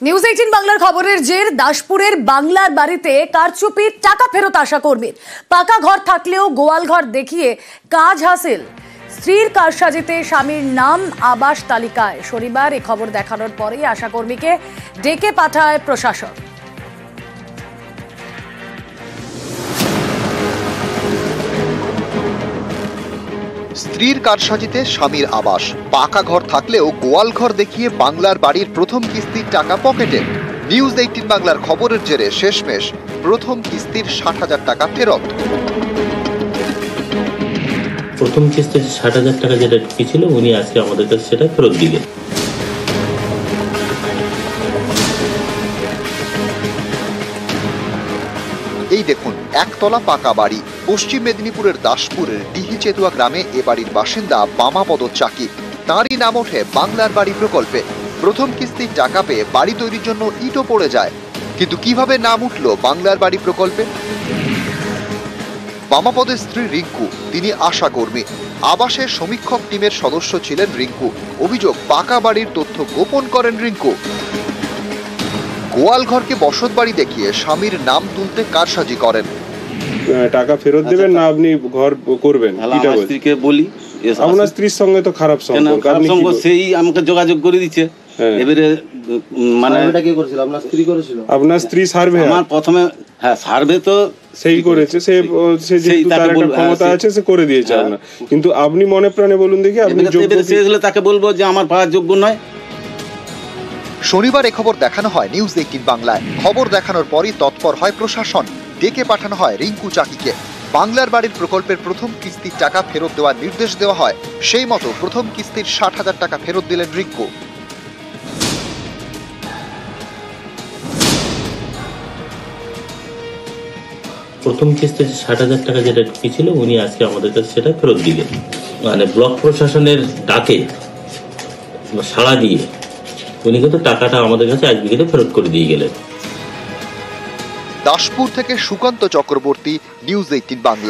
News 18 বাংলার খবরের জের দাসপুরের বাংলার বাড়িতে কারচুপির টাকা ফেরত আশা কর্মীর। পাকা ঘর থাকলেও গোয়াল ঘর দেখিয়ে কাজ হাসিল। স্ত্রীর কারসাজিতে স্বামীর নাম আবাস তালিকায়। শনিবার এই খবর দেখানোর পরেই আশা কর্মীকে ডেকে পাঠায় প্রশাসন। স্ত্রীর কারসাজিতে স্বামীর আবাস, পাকা ঘর থাকলেও গোয়াল ঘর দেখিয়ে বাংলার বাড়ির প্রথম কিস্তির টাকা পকেটে। নিউজ 18 বাংলার খবরের জেরে শেষমেশ প্রথম কিস্তির 60,000 টাকা ফেরত। প্রথম কিস্তির 60,000 টাকা যেটা ছিল উনি আজকে আমাদের কাছে সেটা ফেরত দিলেন। এই দেখুন, একতলা পাকা বাড়ি, পশ্চিম মেদিনীপুরের দাসপুরের ডিহিচেতুয়া গ্রামে এ বাড়ির বাসিন্দা বামাপদ চাকি। তাঁরই নাম ওঠে বাংলার বাড়ি প্রকল্পে। প্রথম কিস্তির টাকা পেয়ে বাড়ি তৈরির জন্য ইটও পড়ে যায়। কিন্তু কিভাবে নাম উঠল বাংলার বাড়ি প্রকল্পে? বামাপদের স্ত্রী রিঙ্কু, তিনি আশা কর্মী। আবাসের সমীক্ষক টিমের সদস্য ছিলেন রিঙ্কু। অভিযোগ, পাকা বাড়ির তথ্য গোপন করেন রিঙ্কু। গোয়াল ঘরকে বসত বাড়ি দেখিয়ে স্বামীর নাম তুলতে কারসাজি করেন। টাকা ফেরত দেবেন না আপনি ঘর করবেন? আমার স্ত্রীকে বলি, আপনার স্ত্রীর সঙ্গে তো খারাপ সম্পর্ক, সেই আমাকে যোগাযোগ করে দিচ্ছে। এবারে মানে আপনার স্ত্রী সার্ভে, আমার প্রথমে সার্ভে তো সেই করেছে, সে যেহেতু তার একটা ক্ষমতা আছে সে করে দিয়েছে আপনার। কিন্তু আপনি মনে প্রাণে বলুন দেখি, আপনি তাকে বলবো যে আমার পাওয়ার যোগ্য নয়। শনিবার এ খবর দেখানো হয় নিউজ 18 বাংলায়। খবর দেখানোর পরই তৎপর হয় প্রশাসন। ডেকে পাঠানো হয় রিঙ্কু চাকিকে। বাংলার বাড়ির প্রকল্পের প্রথম কিস্তির টাকা ফেরত দেওয়ার নির্দেশ দেওয়া হয়। সেই মতো প্রথম কিস্তির 60,000 টাকা ফেরত দিলেন রিঙ্কু। প্রথম কিস্তির 60,000 টাকা যেটা ছিল উনি আজকে আমাদের কাছে সেটা ফেরত দিলেন। মানে ব্লক প্রশাসনের ডাকে সাড়া দিয়ে উনি কিন্তু টাকাটা আমাদের কাছে আজকে ফেরত করে দিয়ে গেলেন। দাসপুর থেকে সুকান্ত চক্রবর্তী, নিউজ 18 বাংলা।